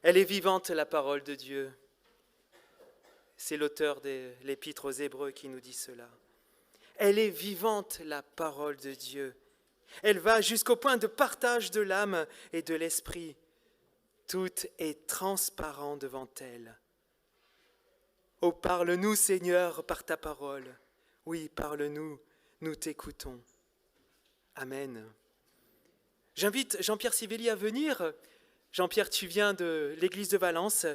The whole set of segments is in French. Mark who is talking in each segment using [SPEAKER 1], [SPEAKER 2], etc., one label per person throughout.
[SPEAKER 1] Elle est vivante, la parole de Dieu. C'est l'auteur de l'Épître aux Hébreux qui nous dit cela. Elle est vivante, la parole de Dieu. Elle va jusqu'au point de partage de l'âme et de l'esprit. Tout est transparent devant elle. Oh, parle-nous, Seigneur, par ta parole. Oui, parle-nous, nous t'écoutons. Amen. J'invite Jean-Pierre Sivelli à venir. Jean-Pierre, tu viens de l'église de Valence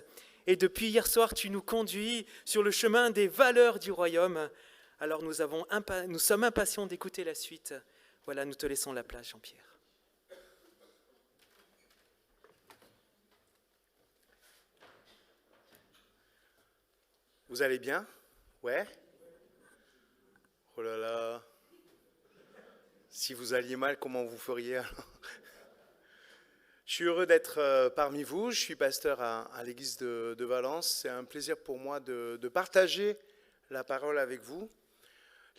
[SPEAKER 1] et depuis hier soir, tu nous conduis sur le chemin des valeurs du royaume. Alors nous sommes impatients d'écouter la suite. Voilà, nous te laissons la place, Jean-Pierre.
[SPEAKER 2] Vous allez bien? Ouais? Oh là là. Si vous alliez mal, comment vous feriez alors? Je suis heureux d'être parmi vous. Je suis pasteur à l'église de Valence. C'est un plaisir pour moi de partager la parole avec vous.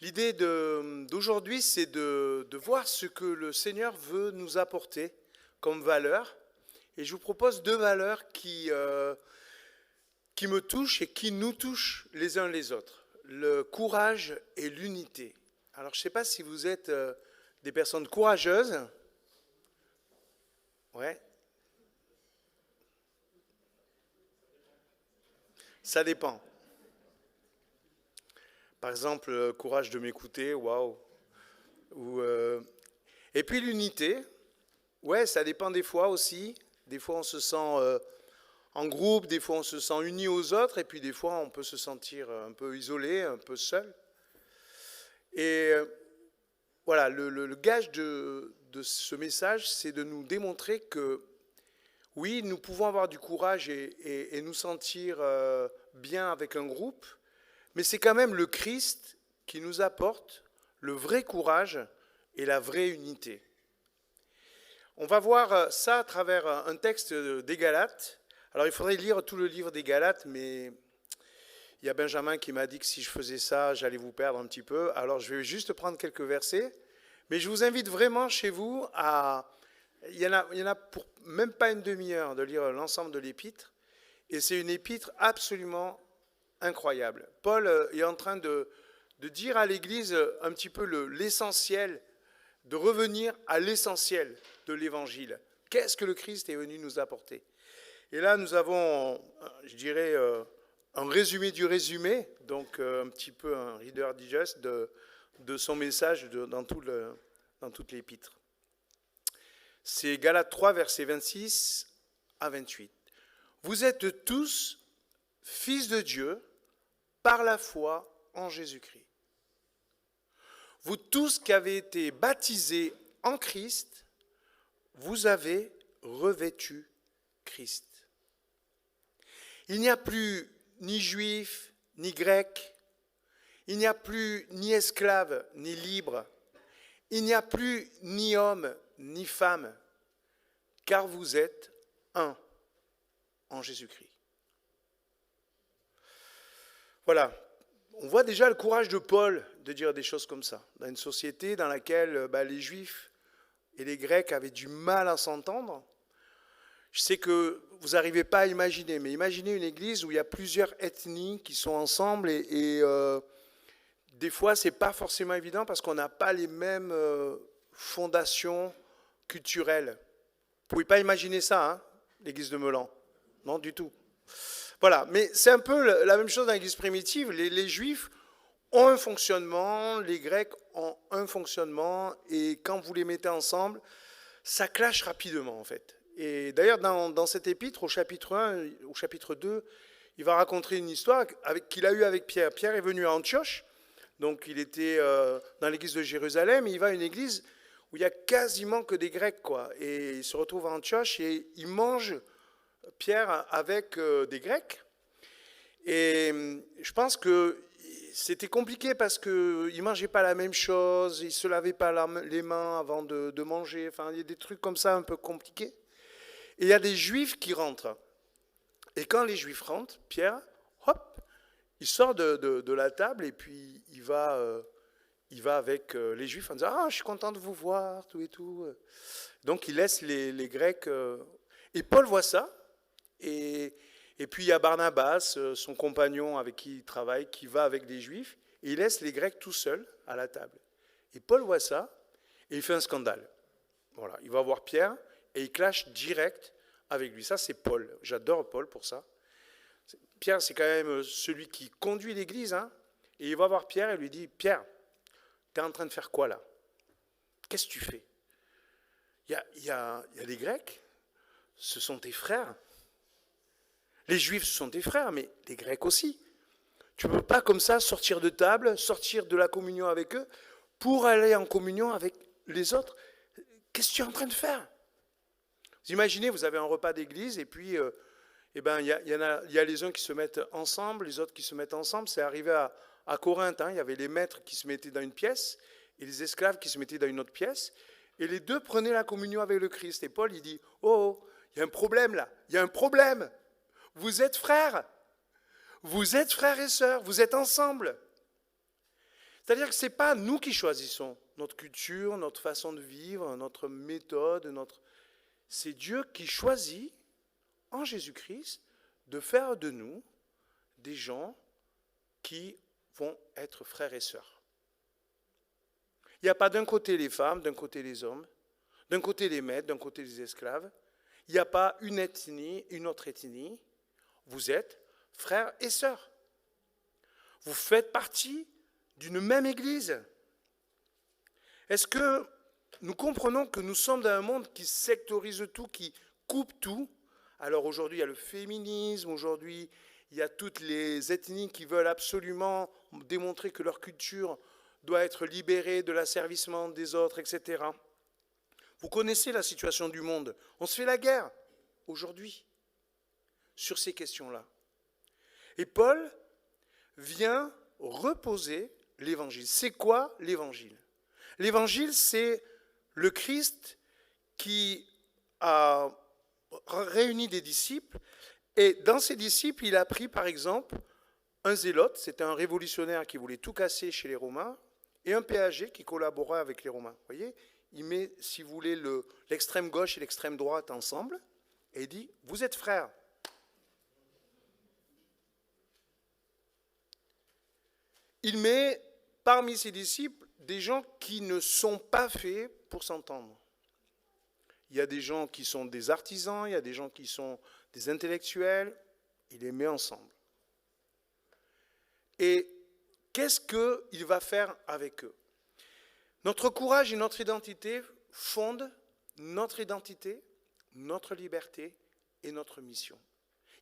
[SPEAKER 2] L'idée d'aujourd'hui, c'est de voir ce que le Seigneur veut nous apporter comme valeur. Et je vous propose 2 valeurs qui me touchent et qui nous touchent les uns les autres. Le courage et l'unité. Alors, je ne sais pas si vous êtes des personnes courageuses. Ouais. Ça dépend. Par exemple, le courage de m'écouter, waouh. Et puis l'unité, ouais, ça dépend des fois aussi. Des fois, on se sent en groupe, des fois, on se sent unis aux autres, et puis des fois, on peut se sentir un peu isolé, un peu seul. Et voilà, le gage de ce message, c'est de nous démontrer que oui, nous pouvons avoir du courage et nous sentir bien avec un groupe, mais c'est quand même le Christ qui nous apporte le vrai courage et la vraie unité. On va voir ça à travers un texte des Galates. Alors il faudrait lire tout le livre des Galates, mais il y a Benjamin qui m'a dit que si je faisais ça, j'allais vous perdre un petit peu. Alors je vais juste prendre quelques versets, mais je vous invite vraiment chez vous à... Il y en a pour même pas une demi-heure de lire l'ensemble de l'épître, et c'est une épître absolument incroyable. Paul est en train de dire à l'Église un petit peu l'essentiel, de revenir à l'essentiel de l'Évangile. Qu'est-ce que le Christ est venu nous apporter? Et là, nous avons, je dirais, un résumé du résumé, donc un petit peu un Reader Digest de son message dans toute l'épître. C'est Galates 3, versets 26 à 28. Vous êtes tous fils de Dieu par la foi en Jésus-Christ. Vous tous qui avez été baptisés en Christ, vous avez revêtu Christ. Il n'y a plus ni juif, ni grec, il n'y a plus ni esclave, ni libre, il n'y a plus ni homme, ni femme, car vous êtes un en Jésus-Christ. Voilà, on voit déjà le courage de Paul de dire des choses comme ça, dans une société dans laquelle les Juifs et les Grecs avaient du mal à s'entendre. Je sais que vous n'arrivez pas à imaginer, mais imaginez une église où il y a plusieurs ethnies qui sont ensemble et des fois, ce n'est pas forcément évident parce qu'on n'a pas les mêmes fondations culturelles. Vous ne pouvez pas imaginer ça, hein, l'église de Meulan. Non, du tout. Voilà, mais c'est un peu la même chose dans l'église primitive. Les Juifs ont un fonctionnement, les Grecs ont un fonctionnement, et quand vous les mettez ensemble, ça clash rapidement en fait. Et d'ailleurs, dans cet épître, au chapitre 1, au chapitre 2, il va raconter une histoire qu'il a eue avec Pierre. Pierre est venu à Antioche, donc il était dans l'église de Jérusalem, et il va à une église où il n'y a quasiment que des Grecs, quoi. Et il se retrouve à Antioche et il mange, Pierre, avec des Grecs. Et je pense que c'était compliqué parce qu'ils ne mangeaient pas la même chose, ils ne se lavaient pas les mains avant de manger. Enfin, il y a des trucs comme ça un peu compliqués. Et il y a des Juifs qui rentrent. Et quand les Juifs rentrent, Pierre, hop, il sort de la table et puis il va avec les Juifs en disant « Ah, je suis content de vous voir, tout et tout. » Donc il laisse les Grecs. Et Paul voit ça Et puis il y a Barnabas, son compagnon avec qui il travaille, qui va avec les Juifs, et il laisse les Grecs tout seuls à la table. Et Paul voit ça, et il fait un scandale. Voilà, il va voir Pierre, et il clash direct avec lui. Ça, c'est Paul. J'adore Paul pour ça. Pierre, c'est quand même celui qui conduit l'Église, hein, et il va voir Pierre et lui dit, Pierre, tu es en train de faire quoi là? Qu'est-ce que tu fais? Il y a les Grecs, ce sont tes frères. Les Juifs, ce sont tes frères, mais les Grecs aussi. Tu ne peux pas comme ça sortir de table, sortir de la communion avec eux, pour aller en communion avec les autres. Qu'est-ce que tu es en train de faire? Vous imaginez, vous avez un repas d'église, et puis il y a les uns qui se mettent ensemble, les autres qui se mettent ensemble. C'est arrivé à Corinthe, hein, il y avait les maîtres qui se mettaient dans une pièce, et les esclaves qui se mettaient dans une autre pièce, et les deux prenaient la communion avec le Christ. Et Paul, il dit, oh, il y a un problème là, il y a un problème. Vous êtes frères et sœurs, vous êtes ensemble. C'est-à-dire que ce n'est pas nous qui choisissons notre culture, notre façon de vivre, notre méthode, c'est Dieu qui choisit, en Jésus-Christ, de faire de nous des gens qui vont être frères et sœurs. Il n'y a pas d'un côté les femmes, d'un côté les hommes, d'un côté les maîtres, d'un côté les esclaves. Il n'y a pas une ethnie, une autre ethnie. Vous êtes frères et sœurs. Vous faites partie d'une même église. Est-ce que nous comprenons que nous sommes dans un monde qui sectorise tout, qui coupe tout? Alors aujourd'hui, il y a le féminisme, aujourd'hui, il y a toutes les ethnies qui veulent absolument démontrer que leur culture doit être libérée de l'asservissement des autres, etc. Vous connaissez la situation du monde. On se fait la guerre aujourd'hui sur ces questions-là. Et Paul vient reposer l'évangile. C'est quoi l'évangile? L'évangile, c'est le Christ qui a réuni des disciples, et dans ces disciples, il a pris par exemple un zélote, c'était un révolutionnaire qui voulait tout casser chez les Romains, et un péager qui collaborait avec les Romains. Vous voyez, il met, si vous voulez, l'extrême gauche et l'extrême droite ensemble, et il dit, vous êtes frères. Il met parmi ses disciples des gens qui ne sont pas faits pour s'entendre. Il y a des gens qui sont des artisans, il y a des gens qui sont des intellectuels, il les met ensemble. Et qu'est-ce qu'il va faire avec eux? Notre courage et notre identité fondent notre identité, notre liberté et notre mission.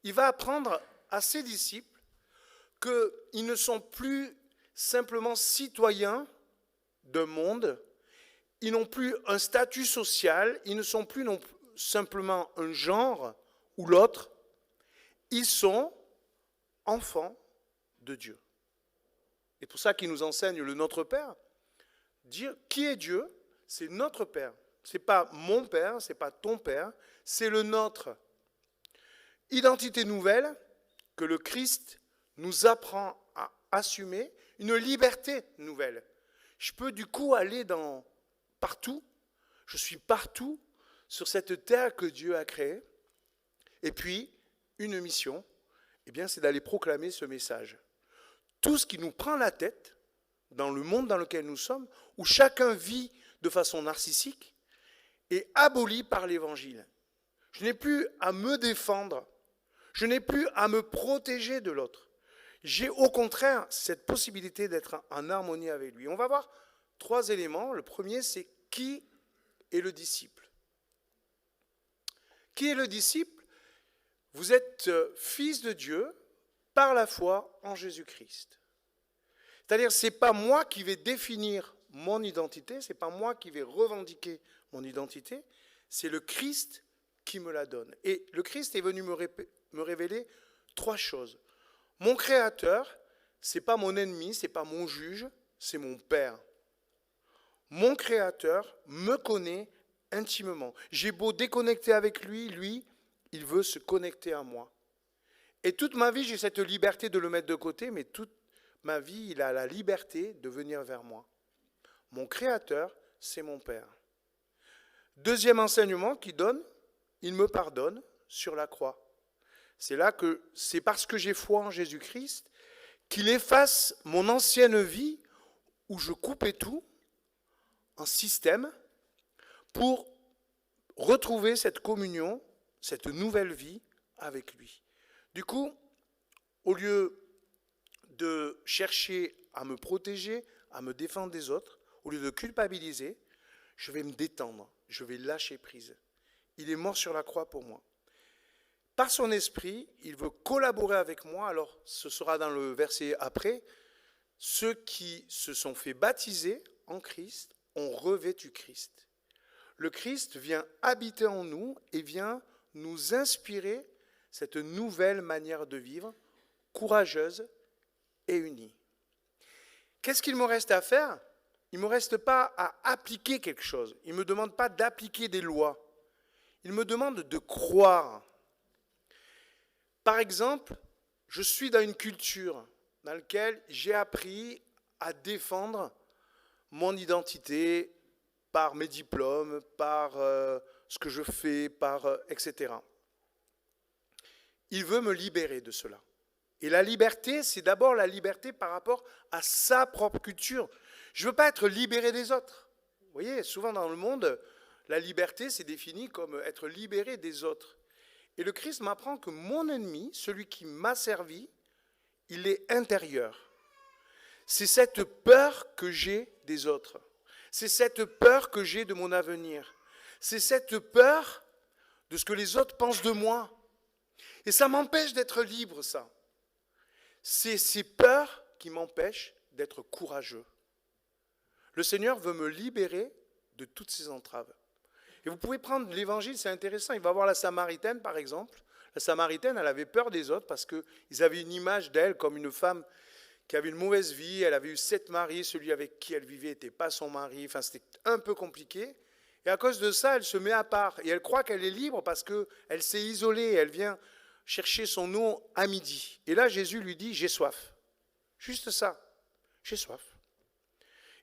[SPEAKER 2] Il va apprendre à ses disciples qu'ils ne sont plus simplement citoyens d'un monde, ils n'ont plus un statut social, ils ne sont plus non plus simplement un genre ou l'autre, ils sont enfants de Dieu. Et pour ça qu'il nous enseigne le Notre Père, dire qui est Dieu, c'est notre Père. Ce n'est pas mon Père, ce n'est pas ton Père, c'est le nôtre. Identité nouvelle que le Christ nous apprend à assumer, une liberté nouvelle. Je peux du coup aller partout, je suis partout sur cette terre que Dieu a créée, et puis une mission, eh bien, c'est d'aller proclamer ce message. Tout ce qui nous prend la tête, dans le monde dans lequel nous sommes, où chacun vit de façon narcissique, est aboli par l'Évangile. Je n'ai plus à me défendre, je n'ai plus à me protéger de l'autre. J'ai au contraire cette possibilité d'être en harmonie avec lui. On va voir 3 éléments. Le premier, c'est qui est le disciple. Qui est le disciple? Vous êtes fils de Dieu par la foi en Jésus-Christ. C'est-à-dire, ce n'est pas moi qui vais définir mon identité, ce n'est pas moi qui vais revendiquer mon identité, c'est le Christ qui me la donne. Et le Christ est venu me révéler 3 choses. Mon Créateur, ce n'est pas mon ennemi, ce n'est pas mon juge, c'est mon Père. Mon Créateur me connaît intimement. J'ai beau déconnecter avec lui, il veut se connecter à moi. Et toute ma vie, j'ai cette liberté de le mettre de côté, mais toute ma vie, il a la liberté de venir vers moi. Mon Créateur, c'est mon Père. Deuxième enseignement qu'il donne, il me pardonne sur la croix. C'est là que c'est parce que j'ai foi en Jésus-Christ qu'il efface mon ancienne vie où je coupais tout en système pour retrouver cette communion, cette nouvelle vie avec lui. Du coup, au lieu de chercher à me protéger, à me défendre des autres, au lieu de culpabiliser, je vais me détendre, je vais lâcher prise. Il est mort sur la croix pour moi. Par son esprit, il veut collaborer avec moi. Alors, ce sera dans le verset après. Ceux qui se sont fait baptiser en Christ ont revêtu Christ. Le Christ vient habiter en nous et vient nous inspirer cette nouvelle manière de vivre, courageuse et unie. Qu'est-ce qu'il me reste à faire? Il ne me reste pas à appliquer quelque chose. Il ne me demande pas d'appliquer des lois. Il me demande de croire. Par exemple, je suis dans une culture dans laquelle j'ai appris à défendre mon identité par mes diplômes, par ce que je fais, etc. Il veut me libérer de cela. Et la liberté, c'est d'abord la liberté par rapport à sa propre culture. Je ne veux pas être libéré des autres. Vous voyez, souvent dans le monde, la liberté, c'est défini comme être libéré des autres. Et le Christ m'apprend que mon ennemi, celui qui m'a servi, il est intérieur. C'est cette peur que j'ai des autres. C'est cette peur que j'ai de mon avenir. C'est cette peur de ce que les autres pensent de moi. Et ça m'empêche d'être libre, ça. C'est ces peurs qui m'empêchent d'être courageux. Le Seigneur veut me libérer de toutes ces entraves. Et vous pouvez prendre l'évangile, c'est intéressant. Il va voir la Samaritaine, par exemple. La Samaritaine, elle avait peur des autres parce qu'ils avaient une image d'elle comme une femme qui avait une mauvaise vie. Elle avait eu 7 maris. Celui avec qui elle vivait n'était pas son mari. Enfin, c'était un peu compliqué. Et à cause de ça, elle se met à part. Et elle croit qu'elle est libre parce qu'elle s'est isolée. Elle vient chercher son eau à midi. Et là, Jésus lui dit, j'ai soif. Juste ça. J'ai soif.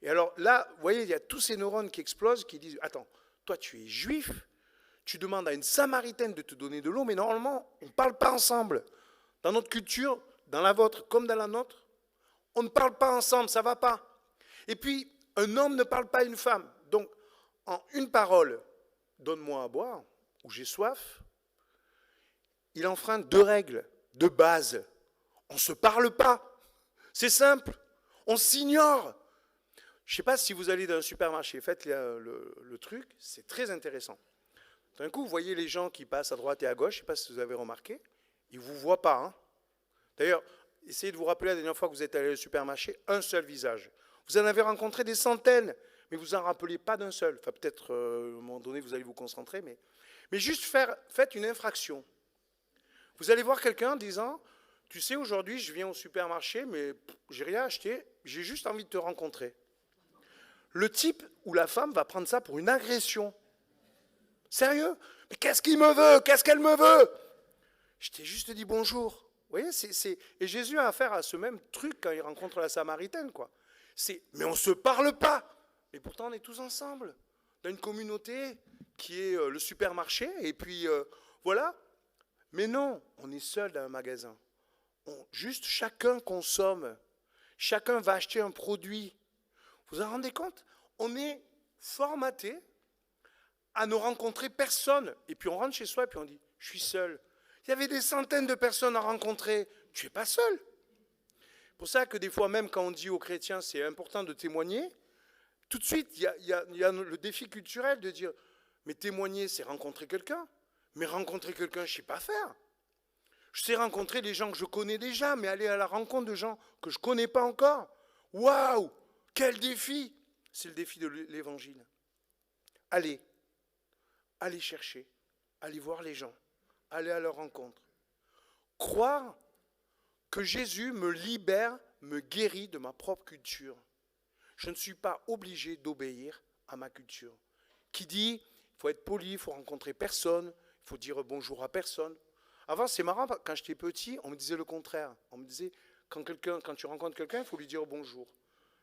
[SPEAKER 2] Et alors là, vous voyez, il y a tous ces neurones qui explosent, qui disent, attends, toi tu es juif, tu demandes à une Samaritaine de te donner de l'eau, mais normalement, on ne parle pas ensemble. Dans notre culture, dans la vôtre comme dans la nôtre, on ne parle pas ensemble, ça ne va pas. Et puis, un homme ne parle pas à une femme. Donc, en une parole, donne-moi à boire, ou j'ai soif, il enfreint 2 règles de base. On ne se parle pas. C'est simple. On s'ignore. Je ne sais pas si vous allez dans un supermarché, faites le truc, c'est très intéressant. D'un coup, vous voyez les gens qui passent à droite et à gauche, je ne sais pas si vous avez remarqué, ils ne vous voient pas. Hein. D'ailleurs, essayez de vous rappeler la dernière fois que vous êtes allé au supermarché, un seul visage. Vous en avez rencontré des centaines, mais vous n'en rappelez pas d'un seul. Enfin, peut-être, à un moment donné, vous allez vous concentrer, mais juste faites une infraction. Vous allez voir quelqu'un en disant, tu sais, aujourd'hui, je viens au supermarché, mais j'ai rien acheté, j'ai juste envie de te rencontrer. Le type ou la femme va prendre ça pour une agression. Sérieux? Mais qu'est-ce qu'il me veut? Qu'est-ce qu'elle me veut? Je t'ai juste dit bonjour. Vous voyez, et Jésus a affaire à ce même truc quand il rencontre la Samaritaine, quoi. Mais on ne se parle pas. Mais pourtant, on est tous ensemble, dans une communauté qui est le supermarché, et puis voilà. Mais non, on est seul dans un magasin. Juste chacun consomme. Chacun va acheter un produit. Vous vous en rendez compte? On est formaté à ne rencontrer personne. Et puis on rentre chez soi et puis on dit, je suis seul. Il y avait des centaines de personnes à rencontrer. Tu n'es pas seul. C'est pour ça que des fois, même quand on dit aux chrétiens, c'est important de témoigner, tout de suite, il y a le défi culturel de dire, mais témoigner, c'est rencontrer quelqu'un. Mais rencontrer quelqu'un, je ne sais pas faire. Je sais rencontrer des gens que je connais déjà, mais aller à la rencontre de gens que je ne connais pas encore. Waouh! Quel défi! C'est le défi de l'évangile. Allez chercher, allez voir les gens, allez à leur rencontre. Croire que Jésus me libère, me guérit de ma propre culture. Je ne suis pas obligé d'obéir à ma culture. Qui dit, il faut être poli, il faut rencontrer personne, il faut dire bonjour à personne. Avant, c'est marrant, quand j'étais petit, on me disait le contraire. On me disait, quand tu rencontres quelqu'un, il faut lui dire bonjour.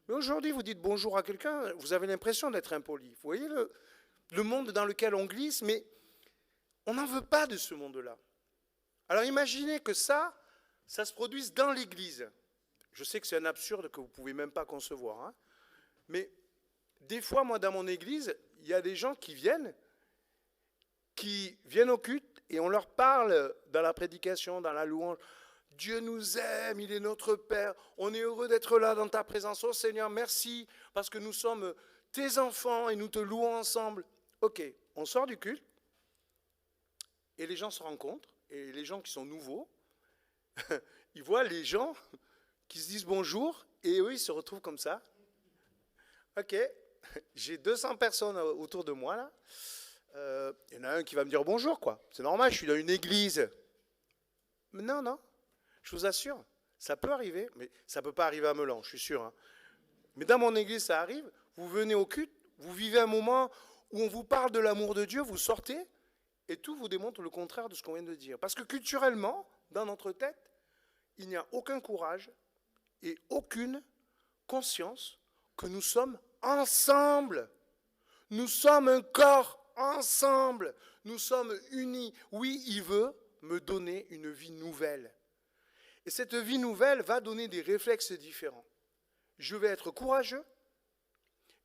[SPEAKER 2] Mais aujourd'hui, vous dites bonjour à quelqu'un, vous avez l'impression d'être impoli. Vous voyez le monde dans lequel on glisse, mais on n'en veut pas de ce monde-là. Alors imaginez que ça se produise dans l'église. Je sais que c'est un absurde que vous ne pouvez même pas concevoir. Hein. Mais des fois, moi, dans mon église, il y a des gens qui viennent au culte et on leur parle dans la prédication, dans la louange. Dieu nous aime, il est notre Père. On est heureux d'être là dans ta présence. Oh Seigneur, merci parce que nous sommes tes enfants et nous te louons ensemble. Ok, on sort du culte et les gens se rencontrent. Et les gens qui sont nouveaux, ils voient les gens qui se disent bonjour et eux, ils se retrouvent comme ça. Ok, j'ai 200 personnes autour de moi là. Il y en a un qui va me dire bonjour, quoi. C'est normal, je suis dans une église. Mais non, je vous assure, ça peut arriver, mais ça ne peut pas arriver à Melan, je suis sûr. Hein. Mais dans mon église, ça arrive. Vous venez au culte, vous vivez un moment où on vous parle de l'amour de Dieu, vous sortez, et tout vous démontre le contraire de ce qu'on vient de dire. Parce que culturellement, dans notre tête, il n'y a aucun courage et aucune conscience que nous sommes ensemble. Nous sommes un corps ensemble. Nous sommes unis. Oui, il veut me donner une vie nouvelle. Et cette vie nouvelle va donner des réflexes différents. Je vais être courageux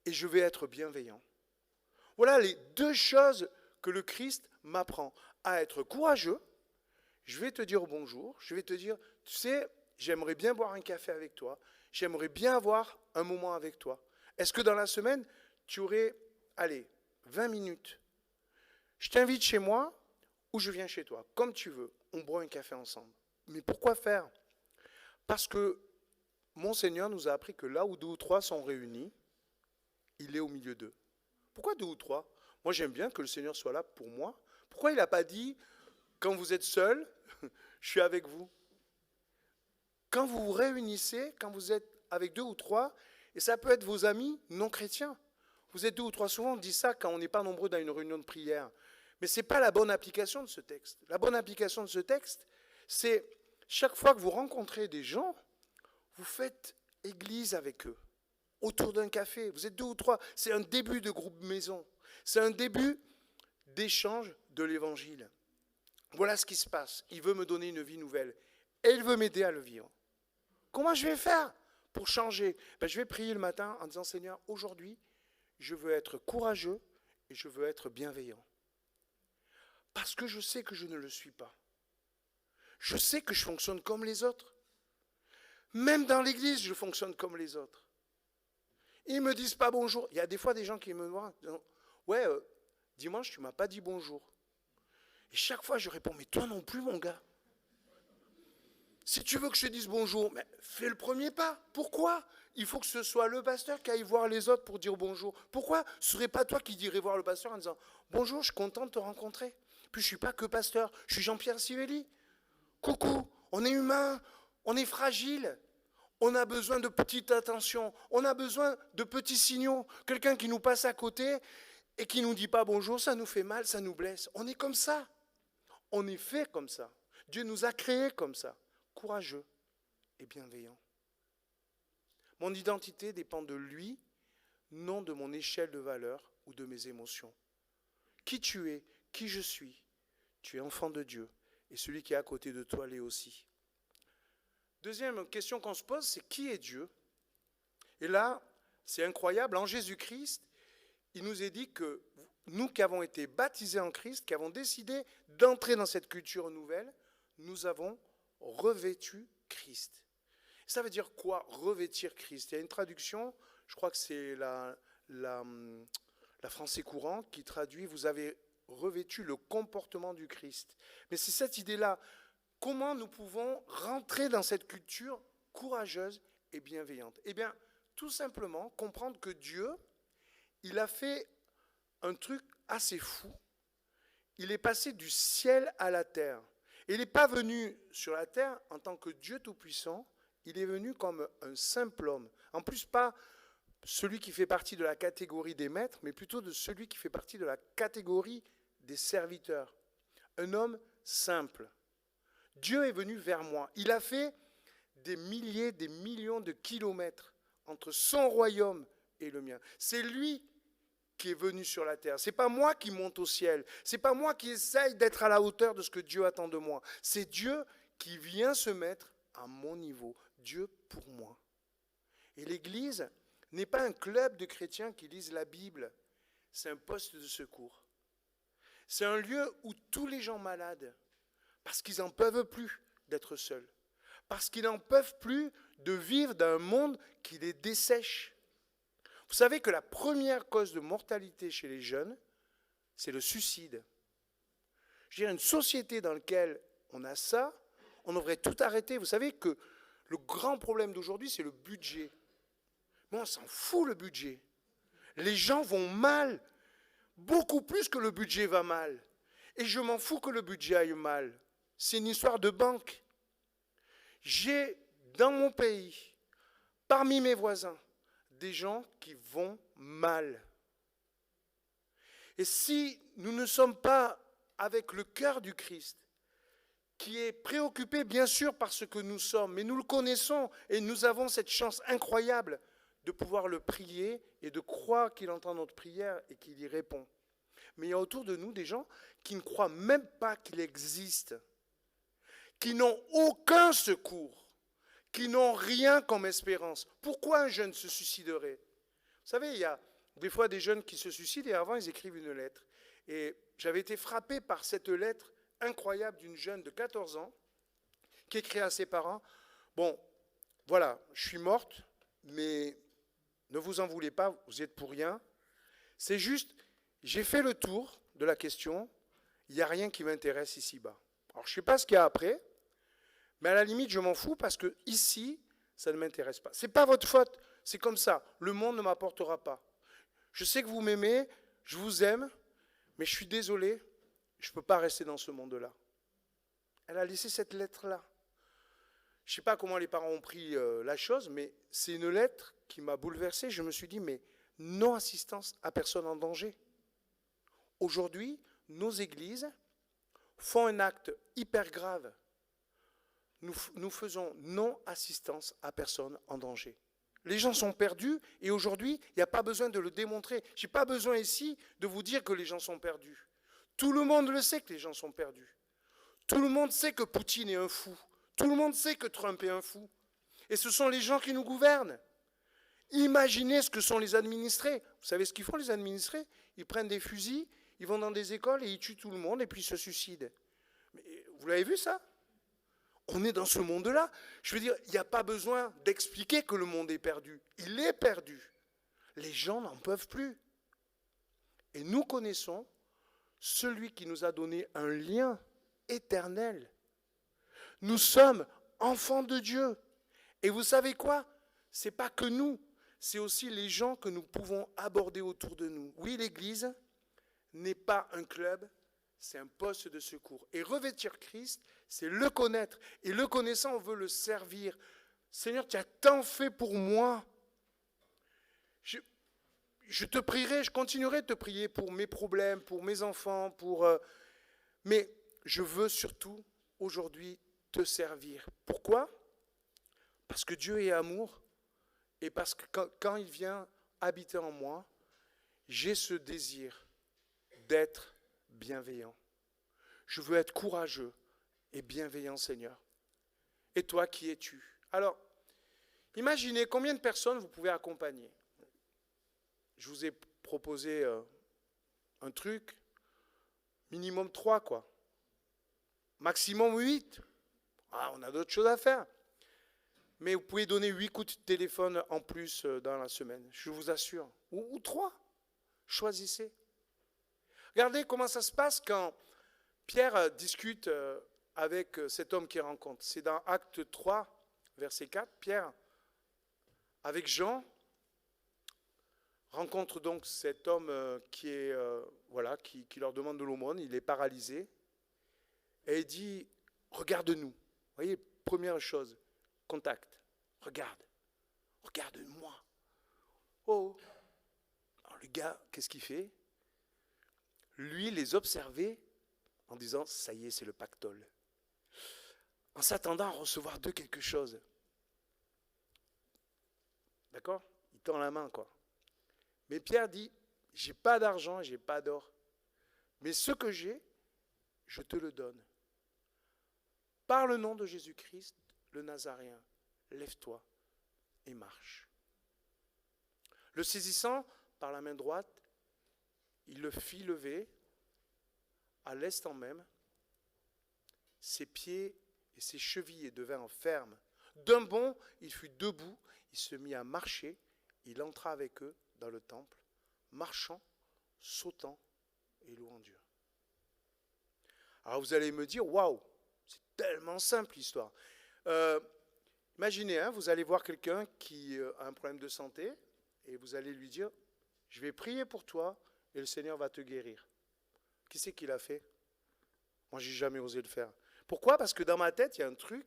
[SPEAKER 2] et je vais être bienveillant. Voilà les deux choses que le Christ m'apprend à être courageux. Je vais te dire bonjour, je vais te dire, tu sais, j'aimerais bien boire un café avec toi, j'aimerais bien avoir un moment avec toi. Est-ce que dans la semaine, tu aurais, 20 minutes. Je t'invite chez moi ou je viens chez toi, comme tu veux, on boit un café ensemble. Mais pourquoi faire? Parce que mon Seigneur nous a appris que là où 2 ou 3 sont réunis, il est au milieu d'eux. Pourquoi 2 ou 3? Moi, j'aime bien que le Seigneur soit là pour moi. Pourquoi il n'a pas dit, quand vous êtes seul, je suis avec vous? Quand vous vous réunissez, quand vous êtes avec 2 ou 3, et ça peut être vos amis non chrétiens. Vous êtes 2 ou 3, souvent on dit ça quand on n'est pas nombreux dans une réunion de prière. Mais ce n'est pas la bonne application de ce texte. La bonne application de ce texte, c'est chaque fois que vous rencontrez des gens, vous faites église avec eux, autour d'un café. Vous êtes 2 ou 3, c'est un début de groupe maison. C'est un début d'échange de l'évangile. Voilà ce qui se passe. Il veut me donner une vie nouvelle. Et il veut m'aider à le vivre. Comment je vais faire pour changer? Je vais prier le matin en disant, Seigneur, aujourd'hui, je veux être courageux et je veux être bienveillant. Parce que je sais que je ne le suis pas. Je sais que je fonctionne comme les autres. Même dans l'église, je fonctionne comme les autres. Ils ne me disent pas bonjour. Il y a des fois des gens qui me voient. Ouais, dimanche, tu ne m'as pas dit bonjour. Et chaque fois, je réponds, mais toi non plus, mon gars. Si tu veux que je te dise bonjour, mais fais le premier pas. Pourquoi? Il faut que ce soit le pasteur qui aille voir les autres pour dire bonjour. Pourquoi ce ne serait pas toi qui dirais voir le pasteur en disant, bonjour, je suis content de te rencontrer. Puis je ne suis pas que pasteur, je suis Jean-Pierre Sivelli. Coucou, on est humain, on est fragile. On a besoin de petite attention, on a besoin de petits signaux. Quelqu'un qui nous passe à côté et qui ne nous dit pas bonjour, ça nous fait mal, ça nous blesse. On est comme ça. On est fait comme ça. Dieu nous a créés comme ça, courageux et bienveillants. Mon identité dépend de lui, non de mon échelle de valeur ou de mes émotions. Qui tu es, qui je suis, tu es enfant de Dieu et celui qui est à côté de toi l'est aussi. Deuxième question qu'on se pose, c'est qui est Dieu? Et là, c'est incroyable, en Jésus-Christ, il nous est dit que nous qui avons été baptisés en Christ, qui avons décidé d'entrer dans cette culture nouvelle, nous avons revêtu Christ. Ça veut dire quoi, revêtir Christ? Il y a une traduction, je crois que c'est la français courant qui traduit « vous avez revêtu le comportement du Christ ». Mais c'est cette idée-là. Comment nous pouvons rentrer dans cette culture courageuse et bienveillante? Eh bien, tout simplement comprendre que Dieu, il a fait un truc assez fou. Il est passé du ciel à la terre. Et il n'est pas venu sur la terre en tant que Dieu Tout-Puissant, il est venu comme un simple homme. En plus, pas celui qui fait partie de la catégorie des maîtres, mais plutôt de celui qui fait partie de la catégorie des serviteurs. Un homme simple. Dieu est venu vers moi. Il a fait des milliers, des millions de kilomètres entre son royaume et le mien. C'est lui qui est venu sur la terre. Ce n'est pas moi qui monte au ciel. Ce n'est pas moi qui essaye d'être à la hauteur de ce que Dieu attend de moi. C'est Dieu qui vient se mettre à mon niveau. Dieu pour moi. Et l'Église n'est pas un club de chrétiens qui lisent la Bible. C'est un poste de secours. C'est un lieu où tous les gens malades, parce qu'ils n'en peuvent plus d'être seuls, parce qu'ils n'en peuvent plus de vivre dans un monde qui les dessèche. Vous savez que la première cause de mortalité chez les jeunes, c'est le suicide. Je veux dire, une société dans laquelle on a ça, on devrait tout arrêter. Vous savez que le grand problème d'aujourd'hui, c'est le budget. Mais on s'en fout, le budget. Les gens vont mal, beaucoup plus que le budget va mal. Et je m'en fous que le budget aille mal. C'est une histoire de banque. J'ai, dans mon pays, parmi mes voisins, des gens qui vont mal. Et si nous ne sommes pas avec le cœur du Christ, qui est préoccupé bien sûr par ce que nous sommes, mais nous le connaissons et nous avons cette chance incroyable de pouvoir le prier et de croire qu'il entend notre prière et qu'il y répond. Mais il y a autour de nous des gens qui ne croient même pas qu'il existe, qui n'ont aucun secours, qui n'ont rien comme espérance. Pourquoi un jeune se suiciderait? Vous savez, il y a des fois des jeunes qui se suicident et avant ils écrivent une lettre. Et j'avais été frappé par cette lettre incroyable d'une jeune de 14 ans qui écrit à ses parents, « Bon, voilà, je suis morte, mais ne vous en voulez pas, vous êtes pour rien. C'est juste, j'ai fait le tour de la question, il n'y a rien qui m'intéresse ici-bas. Alors je ne sais pas ce qu'il y a après, mais à la limite, je m'en fous parce que ici, ça ne m'intéresse pas. Ce n'est pas votre faute, c'est comme ça. Le monde ne m'apportera pas. Je sais que vous m'aimez, je vous aime, mais je suis désolé, je ne peux pas rester dans ce monde-là. » Elle a laissé cette lettre-là. Je ne sais pas comment les parents ont pris la chose, mais c'est une lettre qui m'a bouleversé. Je me suis dit, mais non-assistance à personne en danger. Aujourd'hui, nos églises font un acte hyper grave. Nous faisons non-assistance à personne en danger. Les gens sont perdus et aujourd'hui, il n'y a pas besoin de le démontrer. Je n'ai pas besoin ici de vous dire que les gens sont perdus. Tout le monde le sait que les gens sont perdus. Tout le monde sait que Poutine est un fou. Tout le monde sait que Trump est un fou. Et ce sont les gens qui nous gouvernent. Imaginez ce que sont les administrés. Vous savez ce qu'ils font les administrés? Ils prennent des fusils, ils vont dans des écoles et ils tuent tout le monde et puis ils se suicident. Mais vous l'avez vu ça? On est dans ce monde-là. Je veux dire, il n'y a pas besoin d'expliquer que le monde est perdu. Il est perdu. Les gens n'en peuvent plus. Et nous connaissons celui qui nous a donné un lien éternel. Nous sommes enfants de Dieu. Et vous savez quoi? Ce n'est pas que nous, c'est aussi les gens que nous pouvons aborder autour de nous. Oui, l'Église n'est pas un club, c'est un poste de secours. Et revêtir Christ, c'est le connaître. Et le connaissant, on veut le servir. Seigneur, tu as tant fait pour moi. Je te prierai, je continuerai de te prier pour mes problèmes, pour mes enfants, mais je veux surtout aujourd'hui te servir. Pourquoi? Parce que Dieu est amour et parce que quand il vient habiter en moi, j'ai ce désir d'être bienveillant. Je veux être courageux et bienveillant, Seigneur. Et toi, qui es-tu? Alors, imaginez combien de personnes vous pouvez accompagner. Je vous ai proposé un truc, minimum 3, quoi. Maximum 8. Ah, on a d'autres choses à faire. Mais vous pouvez donner 8 coups de téléphone en plus dans la semaine, je vous assure. Ou 3. Choisissez. Regardez comment ça se passe quand Pierre discute avec cet homme qu'il rencontre. C'est dans Acte 3, verset 4. Pierre, avec Jean, rencontre donc cet homme qui leur demande de l'aumône. Il est paralysé. Et il dit, regarde-nous. Vous voyez, première chose, contact. Regarde-moi. Oh. Alors le gars, qu'est-ce qu'il fait? Lui, les observait en disant, ça y est, c'est le pactole. En s'attendant à recevoir d'eux quelque chose. D'accord? Il tend la main, quoi. Mais Pierre dit, j'ai pas d'argent, j'ai pas d'or. Mais ce que j'ai, je te le donne. Par le nom de Jésus-Christ, le Nazaréen, lève-toi et marche. Le saisissant par la main droite, il le fit lever à l'instant même. Ses pieds et ses chevilles devinrent fermes. D'un bond, il fut debout, il se mit à marcher, il entra avec eux dans le temple, marchant, sautant et louant Dieu. Alors vous allez me dire, waouh, c'est tellement simple l'histoire. Imaginez, vous allez voir quelqu'un qui a un problème de santé et vous allez lui dire, je vais prier pour toi et le Seigneur va te guérir. Qui c'est qui l'a fait? Moi, j'ai jamais osé le faire. Pourquoi? Parce que dans ma tête, il y a un truc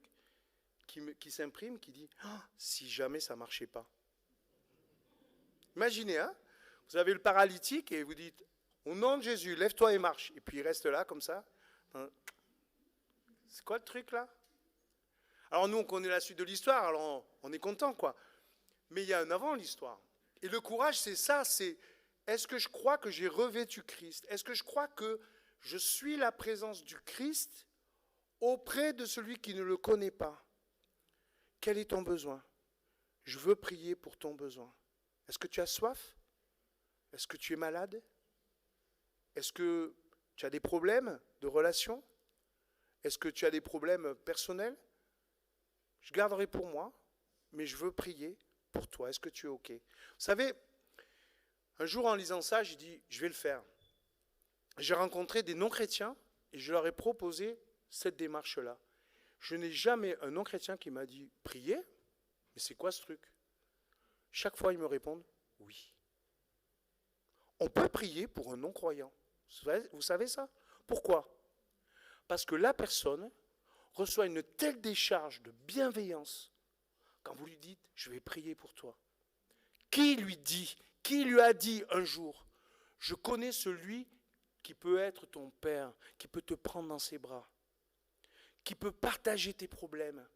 [SPEAKER 2] qui s'imprime, qui dit, si jamais ça ne marchait pas. Imaginez, vous avez le paralytique et vous dites, au nom de Jésus, lève-toi et marche. Et puis il reste là, comme ça. C'est quoi le truc là? Alors nous, on connaît la suite de l'histoire, alors on est content, quoi. Mais il y a un avant l'histoire. Et le courage, c'est ça, c'est, est-ce que je crois que j'ai revêtu Christ? Est-ce que je crois que je suis la présence du Christ auprès de celui qui ne le connaît pas? Quel est ton besoin? Je veux prier pour ton besoin. Est-ce que tu as soif? Est-ce que tu es malade? Est-ce que tu as des problèmes de relation? Est-ce que tu as des problèmes personnels? Je garderai pour moi, mais je veux prier pour toi. Est-ce que tu es OK? Vous savez, un jour en lisant ça, j'ai dit, je vais le faire. J'ai rencontré des non-chrétiens et je leur ai proposé cette démarche-là. Je n'ai jamais un non-chrétien qui m'a dit, prier? Mais c'est quoi ce truc? Chaque fois, ils me répondent, oui. On peut prier pour un non-croyant. Vous savez ça? Pourquoi? Parce que la personne reçoit une telle décharge de bienveillance quand vous lui dites, je vais prier pour toi. Qui lui a dit un jour, je connais celui qui peut être ton père, qui peut te prendre dans ses bras, qui peut partager tes problèmes,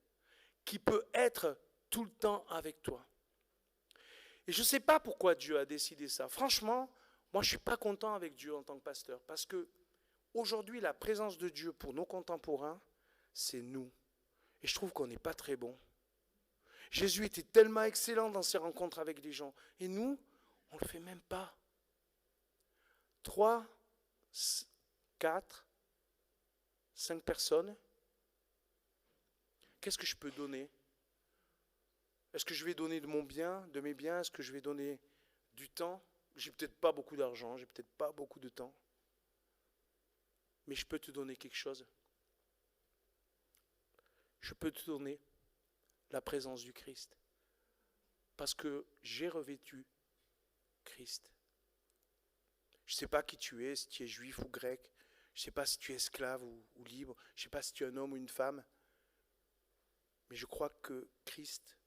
[SPEAKER 2] qui peut être tout le temps avec toi. Et je ne sais pas pourquoi Dieu a décidé ça. Franchement, moi je ne suis pas content avec Dieu en tant que pasteur, parce que aujourd'hui la présence de Dieu pour nos contemporains, c'est nous. Et je trouve qu'on n'est pas très bon. Jésus était tellement excellent dans ses rencontres avec les gens. Et nous, on ne le fait même pas. 3, 4, 5 personnes. Qu'est-ce que je peux donner? Est-ce que je vais donner de mon bien, de mes biens? Est-ce que je vais donner du temps? J'ai peut-être pas beaucoup d'argent, j'ai peut-être pas beaucoup de temps. Mais je peux te donner quelque chose. Je peux te donner la présence du Christ. Parce que j'ai revêtu Christ. Je ne sais pas qui tu es, si tu es juif ou grec. Je ne sais pas si tu es esclave ou libre. Je ne sais pas si tu es un homme ou une femme. Mais je crois que Christ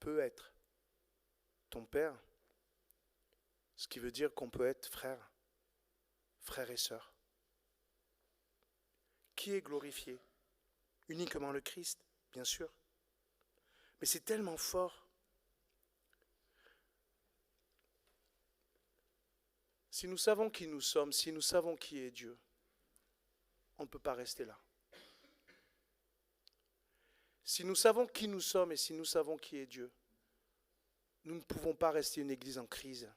[SPEAKER 2] peut être ton Père. Ce qui veut dire qu'on peut être frère et sœur. Qui est glorifié? Uniquement le Christ, bien sûr. Mais c'est tellement fort. Si nous savons qui nous sommes, si nous savons qui est Dieu, on ne peut pas rester là. Si nous savons qui nous sommes et si nous savons qui est Dieu, nous ne pouvons pas rester une église en crise.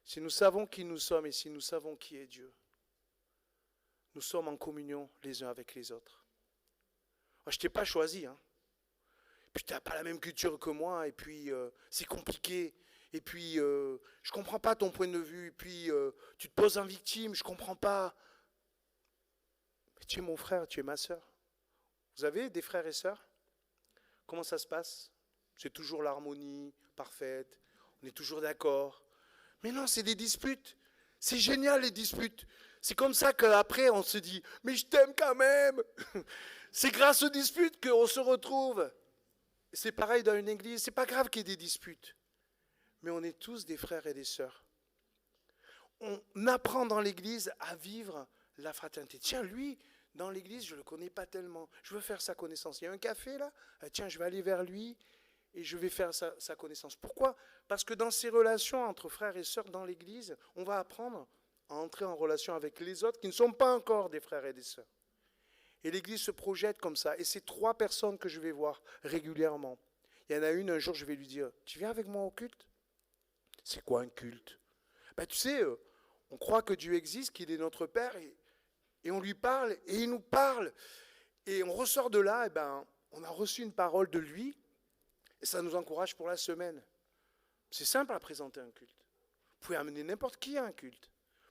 [SPEAKER 2] Si nous savons qui nous sommes et si nous savons qui est Dieu, nous sommes en communion les uns avec les autres. Moi, je ne t'ai pas choisi. Puis tu n'as pas la même culture que moi, et puis c'est compliqué. Et puis je ne comprends pas ton point de vue. Et puis tu te poses en victime, je ne comprends pas. Mais tu es mon frère, tu es ma sœur. Vous avez des frères et sœurs? Comment ça se passe? C'est toujours l'harmonie parfaite, on est toujours d'accord. Mais non, c'est des disputes. C'est génial les disputes. C'est comme ça qu'après on se dit, mais je t'aime quand même. C'est grâce aux disputes qu'on se retrouve. C'est pareil dans une église, c'est pas grave qu'il y ait des disputes. Mais on est tous des frères et des sœurs. On apprend dans l'église à vivre la fraternité. Tiens, lui, dans l'église, je ne le connais pas tellement. Je veux faire sa connaissance. Il y a un café là, tiens, je vais aller vers lui. et je vais faire sa connaissance. Pourquoi? Parce que dans ces relations entre frères et sœurs dans l'Église, on va apprendre à entrer en relation avec les autres qui ne sont pas encore des frères et des sœurs. Et l'Église se projette comme ça. Et c'est 3 personnes que je vais voir régulièrement. Il y en a une, un jour, je vais lui dire, tu viens avec moi au culte? C'est quoi un culte? Ben, tu sais, on croit que Dieu existe, qu'il est notre Père, et on lui parle, et il nous parle. Et on ressort de là, et ben, on a reçu une parole de lui, et ça nous encourage pour la semaine. C'est simple à présenter un culte. Vous pouvez amener n'importe qui à un culte.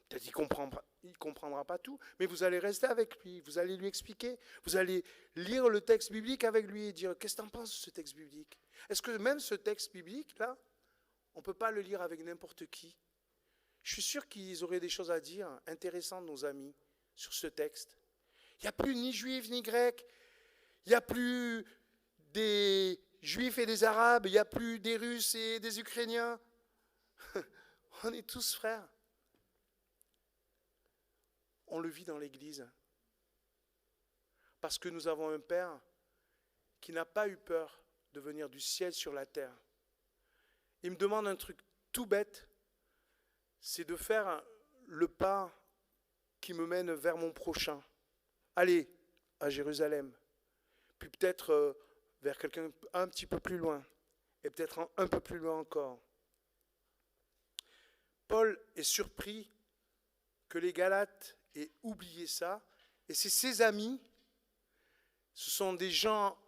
[SPEAKER 2] Peut-être qu'il ne comprendra pas tout, mais vous allez rester avec lui, vous allez lui expliquer, vous allez lire le texte biblique avec lui et dire, qu'est-ce que tu en penses de ce texte biblique? Est-ce que même ce texte biblique-là, on ne peut pas le lire avec n'importe qui? Je suis sûr qu'ils auraient des choses à dire intéressantes, nos amis, sur ce texte. Il n'y a plus ni juifs ni grecs, il n'y a plus des juifs et des arabes, il n'y a plus des Russes et des Ukrainiens. On est tous frères. On le vit dans l'Église. Parce que nous avons un Père qui n'a pas eu peur de venir du ciel sur la terre. Il me demande un truc tout bête, c'est de faire le pas qui me mène vers mon prochain. Aller à Jérusalem, puis peut-être vers quelqu'un un petit peu plus loin, et peut-être un peu plus loin encore. Paul est surpris que les Galates aient oublié ça, et c'est ses amis, ce sont des gens,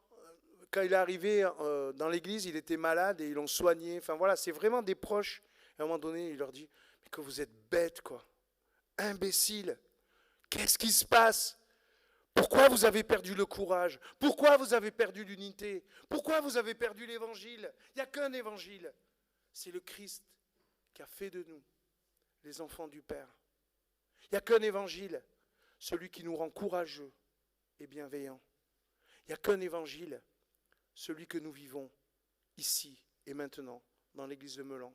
[SPEAKER 2] quand il est arrivé dans l'église, il était malade et ils l'ont soigné, enfin voilà, c'est vraiment des proches. Et à un moment donné, il leur dit, mais que vous êtes bêtes, quoi, imbéciles, qu'est-ce qui se passe? Pourquoi vous avez perdu le courage? Pourquoi vous avez perdu l'unité? Pourquoi vous avez perdu l'évangile? Il n'y a qu'un évangile. C'est le Christ qui a fait de nous les enfants du Père. Il n'y a qu'un évangile, celui qui nous rend courageux et bienveillants. Il n'y a qu'un évangile, celui que nous vivons ici et maintenant dans l'église de Meulan.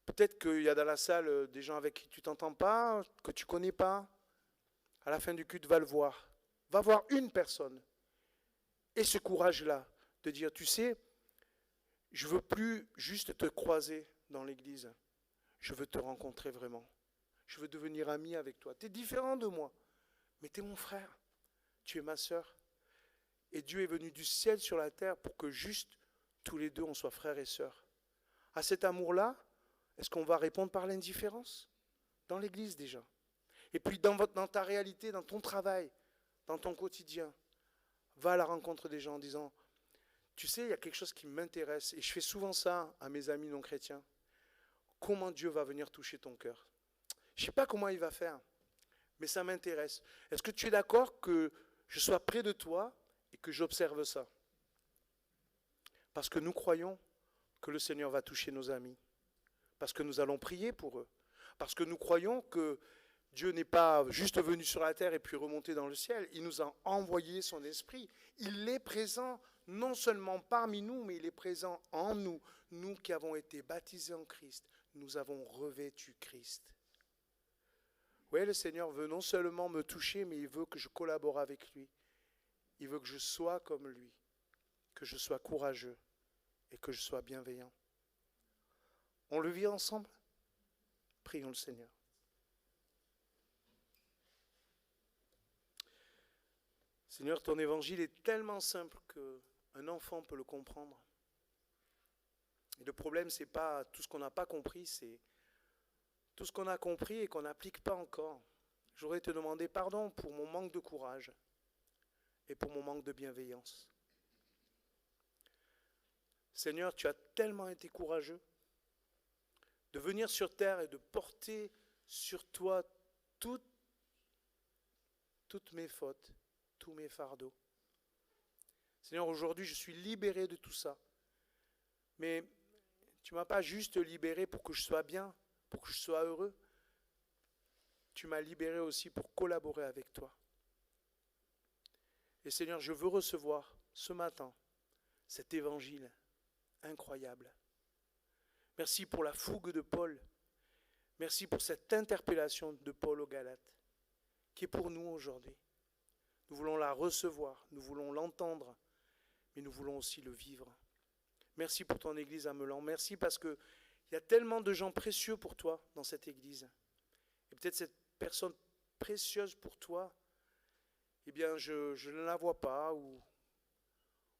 [SPEAKER 2] Peut-être qu'il y a dans la salle des gens avec qui tu ne t'entends pas, que tu ne connais pas. À la fin du culte, va le voir. Va voir une personne. Et ce courage-là de dire, tu sais, je ne veux plus juste te croiser dans l'église. Je veux te rencontrer vraiment. Je veux devenir ami avec toi. Tu es différent de moi, mais tu es mon frère. Tu es ma sœur. Et Dieu est venu du ciel sur la terre pour que juste tous les deux, on soit frères et sœurs. À cet amour-là, est-ce qu'on va répondre par l'indifférence? Dans l'église déjà. Et puis dans ta réalité, dans ton travail, dans ton quotidien, va à la rencontre des gens en disant, tu sais, il y a quelque chose qui m'intéresse, et je fais souvent ça à mes amis non chrétiens. Comment Dieu va venir toucher ton cœur? Je ne sais pas comment il va faire, mais ça m'intéresse. Est-ce que tu es d'accord que je sois près de toi et que j'observe ça? Parce que nous croyons que le Seigneur va toucher nos amis. Parce que nous allons prier pour eux. Parce que nous croyons que Dieu n'est pas juste venu sur la terre et puis remonté dans le ciel. Il nous a envoyé son esprit. Il est présent non seulement parmi nous, mais il est présent en nous. Nous qui avons été baptisés en Christ, nous avons revêtu Christ. Oui, le Seigneur veut non seulement me toucher, mais il veut que je collabore avec lui. Il veut que je sois comme lui, que je sois courageux et que je sois bienveillant. On le vit ensemble? Prions le Seigneur. Seigneur, ton évangile est tellement simple qu'un enfant peut le comprendre. Et le problème, ce n'est pas tout ce qu'on n'a pas compris, c'est tout ce qu'on a compris et qu'on n'applique pas encore. J'aurais te demandé pardon pour mon manque de courage et pour mon manque de bienveillance. Seigneur, tu as tellement été courageux de venir sur terre et de porter sur toi toutes mes fautes, tous mes fardeaux. Seigneur, aujourd'hui, je suis libéré de tout ça. Mais tu ne m'as pas juste libéré pour que je sois bien, pour que je sois heureux. Tu m'as libéré aussi pour collaborer avec toi. Et Seigneur, je veux recevoir ce matin cet évangile incroyable. Merci pour la fougue de Paul. Merci pour cette interpellation de Paul aux Galates, qui est pour nous aujourd'hui. Nous voulons la recevoir, nous voulons l'entendre, mais nous voulons aussi le vivre. Merci pour ton Église à Meulan. Merci parce qu'il y a tellement de gens précieux pour toi dans cette Église. Et peut-être cette personne précieuse pour toi, eh bien, je ne la vois pas ou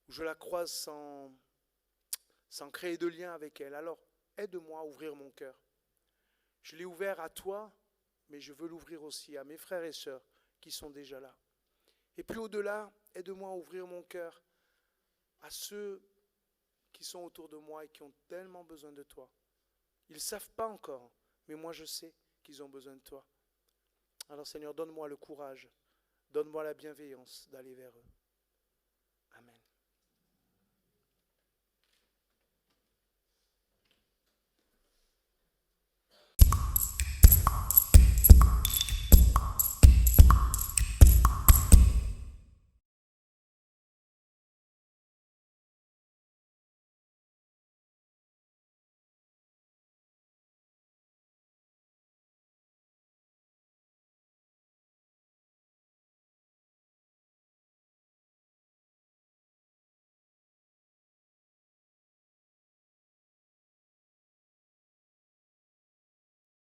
[SPEAKER 2] je la croise sans créer de lien avec elle. Alors, aide-moi à ouvrir mon cœur. Je l'ai ouvert à toi, mais je veux l'ouvrir aussi à mes frères et sœurs qui sont déjà là. Et puis au-delà, aide-moi à ouvrir mon cœur à ceux qui sont autour de moi et qui ont tellement besoin de toi. Ils ne savent pas encore, mais moi je sais qu'ils ont besoin de toi. Alors Seigneur, donne-moi le courage, donne-moi la bienveillance d'aller vers eux.